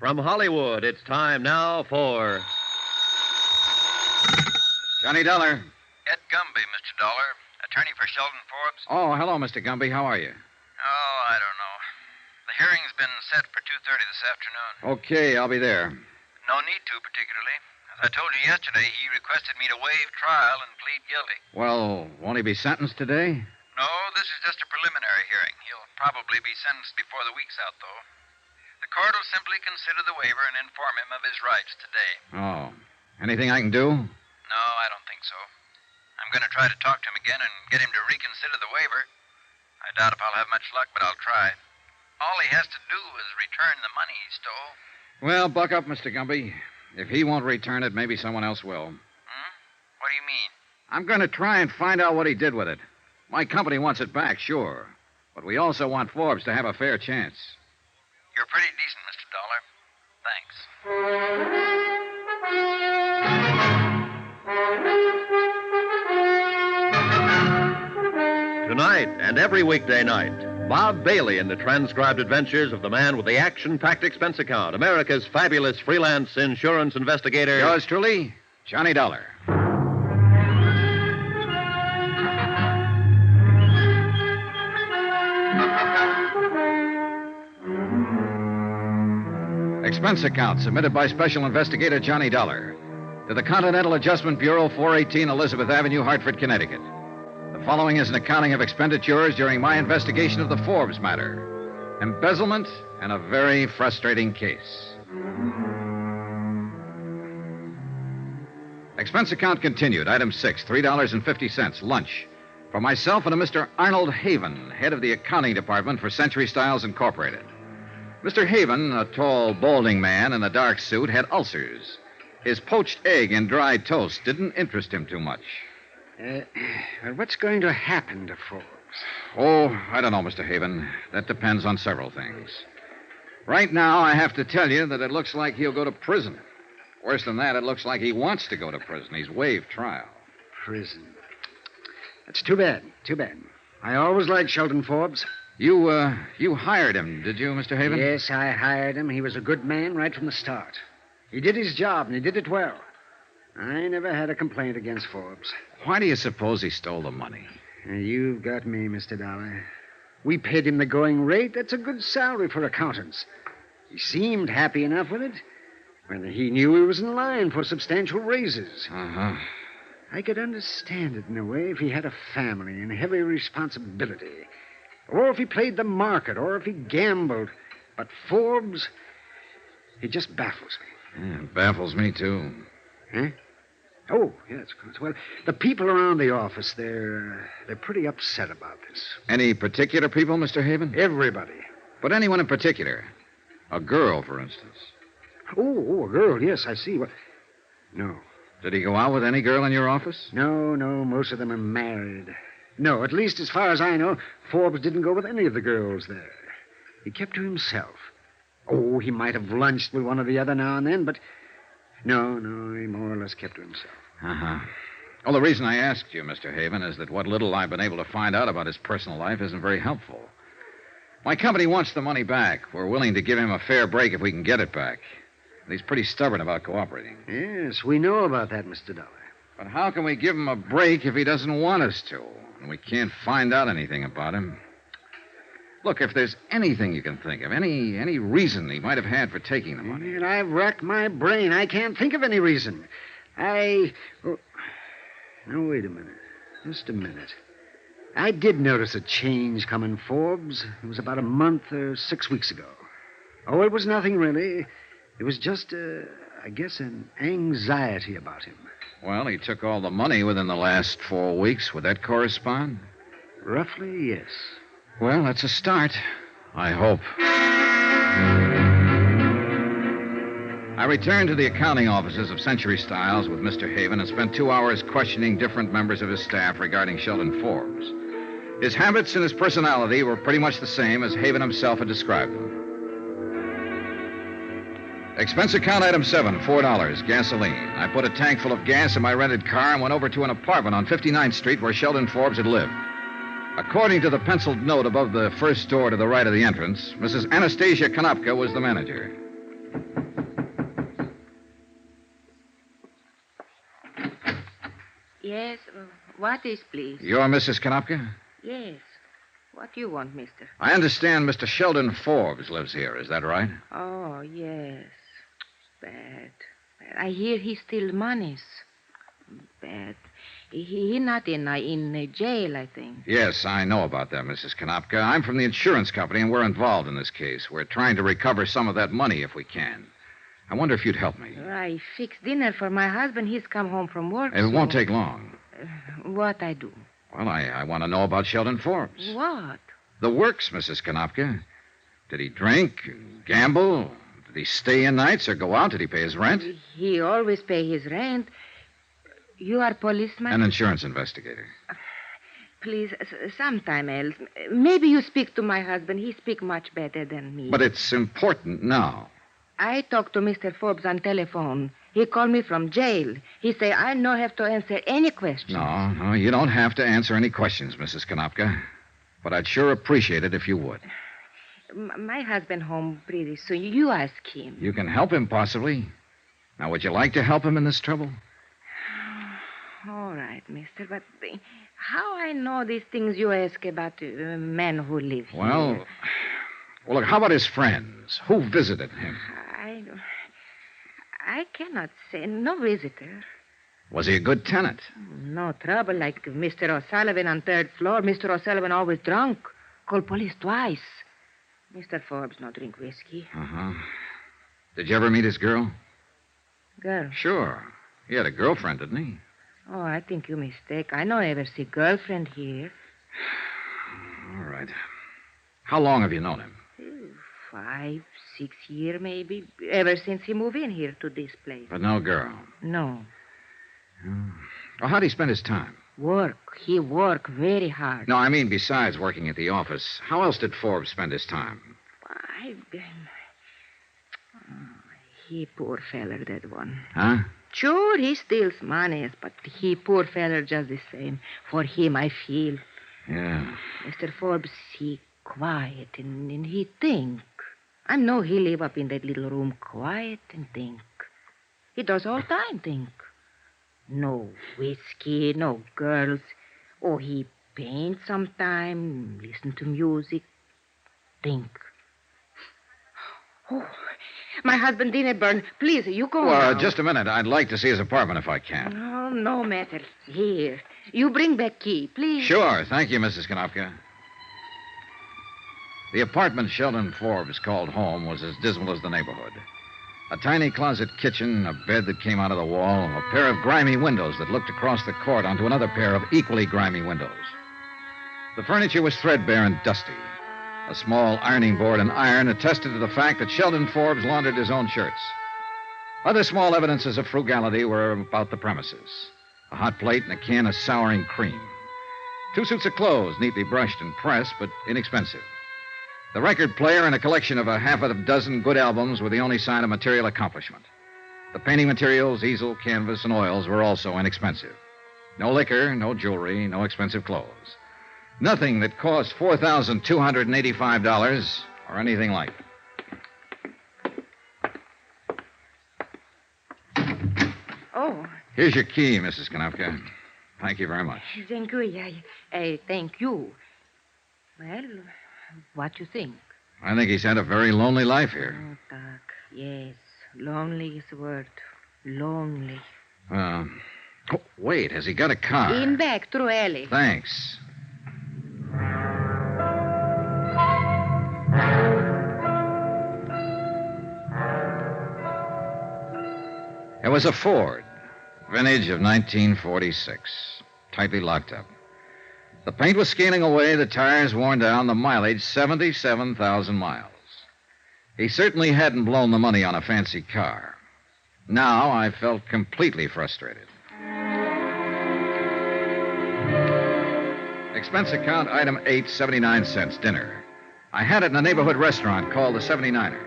From Hollywood, it's time now for... Johnny Dollar. Ed Gumby, Mr. Dollar. Attorney for Sheldon Forbes. Oh, hello, Mr. Gumby. How are you? Oh, I don't know. The hearing's been set for 2:30 this afternoon. Okay, I'll be there. No need to, particularly. As I told you yesterday, he requested me to waive trial and plead guilty. Well, won't he be sentenced today? No, this is just a preliminary hearing. He'll probably be sentenced before the week's out, though. The court will simply consider the waiver and inform him of his rights today. Oh. Anything I can do? No, I don't think so. I'm going to try to talk to him again and get him to reconsider the waiver. I doubt if I'll have much luck, but I'll try. All he has to do is return the money he stole. Well, buck up, Mr. Gumby. If he won't return it, maybe someone else will. What do you mean? I'm going to try and find out what he did with it. My company wants it back, sure. But we also want Forbes to have a fair chance. You're pretty decent, Mr. Dollar. Thanks. Tonight and every weekday night, Bob Bailey in the transcribed adventures of the man with the action-packed expense account, America's fabulous freelance insurance investigator. Yours truly, Johnny Dollar. Expense account submitted by Special Investigator Johnny Dollar to the Continental Adjustment Bureau, 418 Elizabeth Avenue, Hartford, Connecticut. The following is an accounting of expenditures during my investigation of the Forbes matter. Embezzlement and a very frustrating case. Expense account continued. Item 6, $3.50, lunch. For myself and a Mr. Arnold Haven, head of the accounting department for Century Styles Incorporated. Mr. Haven, a tall, balding man in a dark suit, had ulcers. His poached egg and dry toast didn't interest him too much. Well, what's going to happen to Forbes? Oh, I don't know, Mr. Haven. That depends on several things. Right now, I have to tell you that it looks like he'll go to prison. Worse than that, it looks like he wants to go to prison. He's waived trial. Prison. That's too bad. Too bad. I always liked Sheldon Forbes. You hired him, did you, Mr. Haven? Yes, I hired him. He was a good man right from the start. He did his job, and he did it well. I never had a complaint against Forbes. Why do you suppose he stole the money? You've got me, Mr. Dollar. We paid him the going rate. That's a good salary for accountants. He seemed happy enough with it. Whether he knew he was in line for substantial raises. Uh-huh. I could understand it in a way if he had a family and heavy responsibility. Or if he played the market, or if he gambled. But Forbes, he just baffles me. Yeah, it baffles me, too. Huh? Oh, yes, of course. Well, the people around the office, they're pretty upset about this. Any particular people, Mr. Haven? Everybody. But anyone in particular? A girl, for instance. Oh, a girl, yes, I see. Well, no. Did he go out with any girl in your office? No, most of them are married. No, at least as far as I know, Forbes didn't go with any of the girls there. He kept to himself. Oh, he might have lunched with one or the other now and then, but no, he more or less kept to himself. Uh-huh. Well, the reason I asked you, Mr. Haven, is that what little I've been able to find out about his personal life isn't very helpful. My company wants the money back. We're willing to give him a fair break if we can get it back. And he's pretty stubborn about cooperating. Yes, we know about that, Mr. Dollar. But how can we give him a break if he doesn't want us to? And we can't find out anything about him. Look, if there's anything you can think of, any reason he might have had for taking the money. And I've racked my brain. I can't think of any reason. Now, wait a minute. Just a minute. I did notice a change coming, Forbes. It was about a month or 6 weeks ago. Oh, it was nothing, really. It was just, I guess, an anxiety about him. Well, he took all the money within the last 4 weeks. Would that correspond? Roughly, yes. Well, that's a start. I hope. I returned to the accounting offices of Century Styles with Mr. Haven and spent 2 hours questioning different members of his staff regarding Sheldon Forbes. His habits and his personality were pretty much the same as Haven himself had described them. Expense account item 7, $4, gasoline. I put a tank full of gas in my rented car and went over to an apartment on 59th Street where Sheldon Forbes had lived. According to the penciled note above the first door to the right of the entrance, Mrs. Anastasia Konopka was the manager. Yes, what is, please? You're Mrs. Konopka? Yes. What do you want, mister? I understand Mr. Sheldon Forbes lives here. Is that right? Oh, yes. Bad. I hear he steals monies. Bad. He not in jail, I think. Yes, I know about that, Mrs. Konopka. I'm from the insurance company, and we're involved in this case. We're trying to recover some of that money if we can. I wonder if you'd help me. I fixed dinner for my husband. He's come home from work. It won't take long. What I do? Well, I want to know about Sheldon Forbes. What? The works, Mrs. Konopka. Did he drink, gamble? Did he stay in nights or go out? Did he pay his rent? He always pay his rent. You are policeman? An insurance investigator. Please, sometime else. Maybe you speak to my husband. He speak much better than me. But it's important now. I talked to Mr. Forbes on telephone. He called me from jail. He say I no have to answer any questions. No, you don't have to answer any questions, Mrs. Konopka. But I'd sure appreciate it if you would. My husband home pretty soon. You ask him. You can help him, possibly. Now, would you like to help him in this trouble? All right, mister, but how I know these things you ask about men who live here? Well, look, how about his friends? Who visited him? I cannot say. No visitor. Was he a good tenant? No trouble like Mr. O'Sullivan on third floor. Mr. O'Sullivan always drunk. Called police twice. Mr. Forbes no drink whiskey. Uh-huh. Did you ever meet his girl? Girl? Sure. He had a girlfriend, didn't he? Oh, I think you mistake. I no ever see girlfriend here. All right. How long have you known him? 5, 6 year maybe. Ever since he moved in here to this place. But no girl. No. Well, how'd he spend his time? Work. He work very hard. No, I mean besides working at the office. How else did Forbes spend his time? He poor feller, that one. Huh? Sure, he steals money, but he poor feller just the same. For him, I feel. Yeah. Mr. Forbes, he quiet and he think. I know he live up in that little room quiet and think. He does all time think. No whiskey, no girls. Oh, he paint sometime, listen to music, think. Oh, my husband dinner burn. Please, you go Well, now. just a minute. I'd like to see his apartment if I can. Oh, no matter. Here. You bring back key, please. Sure. Thank you, Mrs. Konopka. The apartment Sheldon Forbes called home was as dismal as the neighborhood. A tiny closet kitchen, a bed that came out of the wall, a pair of grimy windows that looked across the court onto another pair of equally grimy windows. The furniture was threadbare and dusty. A small ironing board and iron attested to the fact that Sheldon Forbes laundered his own shirts. Other small evidences of frugality were about the premises. A hot plate and a can of souring cream. 2 suits of clothes, neatly brushed and pressed, but inexpensive. The record player and a collection of a half a dozen good albums were the only sign of material accomplishment. The painting materials, easel, canvas, and oils were also inexpensive. No liquor, no jewelry, no expensive clothes. Nothing that cost $4,285 or anything like it. Oh. Here's your key, Mrs. Konopka. Thank you very much. Thank you. Thank you. Well, what you think? I think he's had a very lonely life here. Oh, Doc. Yes. Lonely is the word. Lonely. Wait. Has he got a car? In back, through alley. Thanks. It was a Ford, vintage of 1946, tightly locked up. The paint was scaling away, the tires worn down, the mileage 77,000 miles. He certainly hadn't blown the money on a fancy car. Now I felt completely frustrated. Expense account item 8, 79 cents, dinner. I had it in a neighborhood restaurant called the 79er,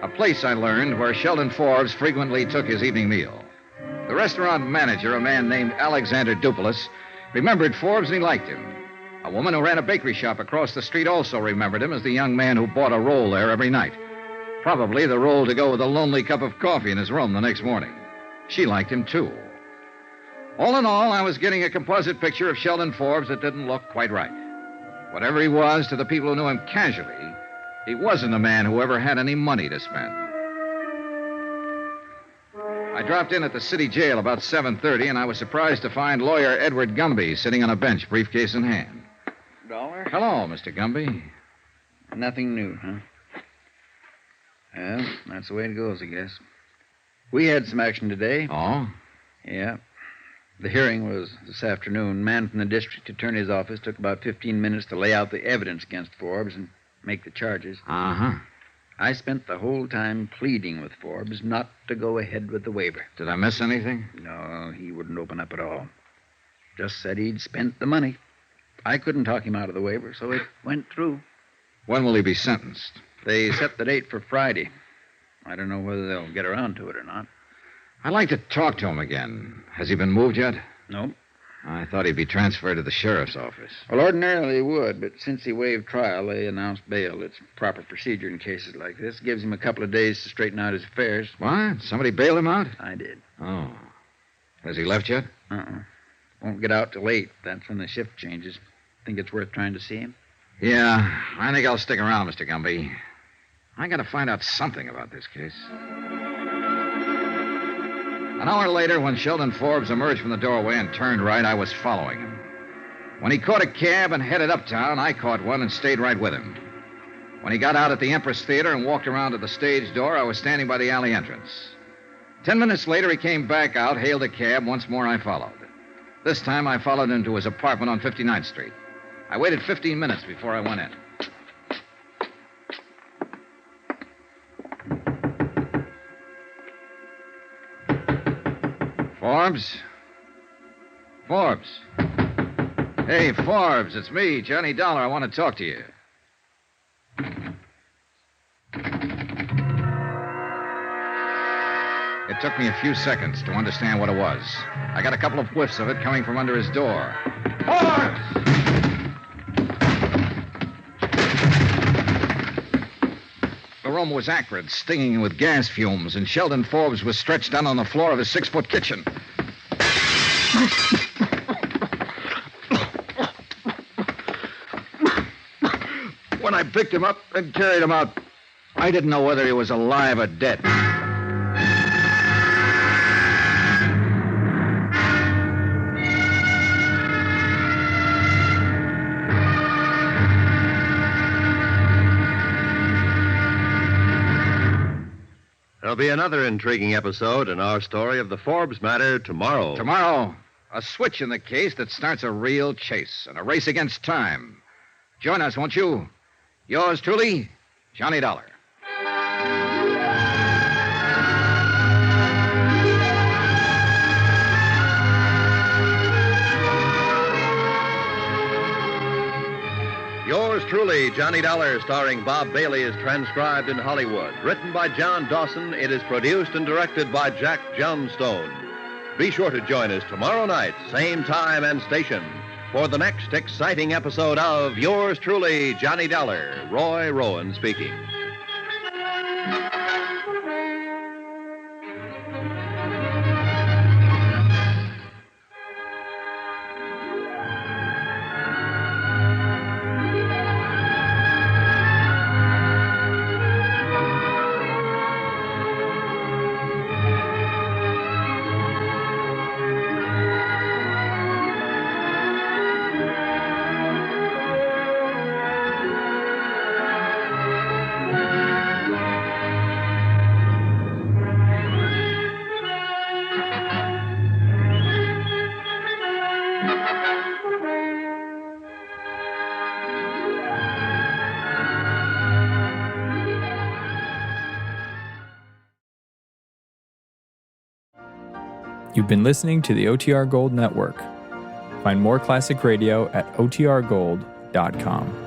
a place I learned where Sheldon Forbes frequently took his evening meal. The restaurant manager, a man named Alexander Dupulis, remembered Forbes and he liked him. A woman who ran a bakery shop across the street also remembered him as the young man who bought a roll there every night. Probably the role to go with a lonely cup of coffee in his room the next morning. She liked him, too. All in all, I was getting a composite picture of Sheldon Forbes that didn't look quite right. Whatever he was to the people who knew him casually, he wasn't a man who ever had any money to spend. I dropped in at the city jail about 7:30, and I was surprised to find lawyer Edward Gumby sitting on a bench, briefcase in hand. Dollar? Hello, Mr. Gumby. Nothing new, huh? Well, that's the way it goes, I guess. We had some action today. Oh? Yeah. The hearing was this afternoon. Man from the district attorney's office took about 15 minutes to lay out the evidence against Forbes and make the charges. Uh-huh. I spent the whole time pleading with Forbes not to go ahead with the waiver. Did I miss anything? No, he wouldn't open up at all. Just said he'd spent the money. I couldn't talk him out of the waiver, so it went through. When will he be sentenced? They set the date for Friday. I don't know whether they'll get around to it or not. I'd like to talk to him again. Has he been moved yet? Nope. I thought he'd be transferred to the sheriff's office. Well, ordinarily he would, but since he waived trial, they announced bail. It's proper procedure in cases like this. Gives him a couple of days to straighten out his affairs. What? Somebody bailed him out? I did. Oh. Has he left yet? Won't get out till 8. That's when the shift changes. Think it's worth trying to see him? Yeah, I think I'll stick around, Mr. Gumby. I gotta find out something about this case. An hour later, when Sheldon Forbes emerged from the doorway and turned right, I was following him. When he caught a cab and headed uptown, I caught one and stayed right with him. When he got out at the Empress Theater and walked around to the stage door, I was standing by the alley entrance. 10 minutes later, he came back out, hailed a cab. Once more, I followed. This time, I followed him to his apartment on 59th Street. I waited 15 minutes before I went in. Forbes? Forbes? Hey, Forbes, it's me, Johnny Dollar. I want to talk to you. It took me a few seconds to understand what it was. I got a couple of whiffs of it coming from under his door. Forbes! The room was acrid, stinging with gas fumes, and Sheldon Forbes was stretched out on the floor of his 6-foot kitchen. When I picked him up and carried him out, I didn't know whether he was alive or dead. There'll be another intriguing episode in our story of the Forbes matter tomorrow. Tomorrow, a switch in the case that starts a real chase and a race against time. Join us, won't you? Yours truly, Johnny Dollar. Yours truly, Johnny Dollar, starring Bob Bailey, is transcribed in Hollywood. Written by John Dawson, it is produced and directed by Jack Johnstone. Be sure to join us tomorrow night, same time and station, for the next exciting episode of Yours truly, Johnny Dollar. Roy Rowan speaking. You've been listening to the OTR Gold Network. Find more classic radio at otrgold.com.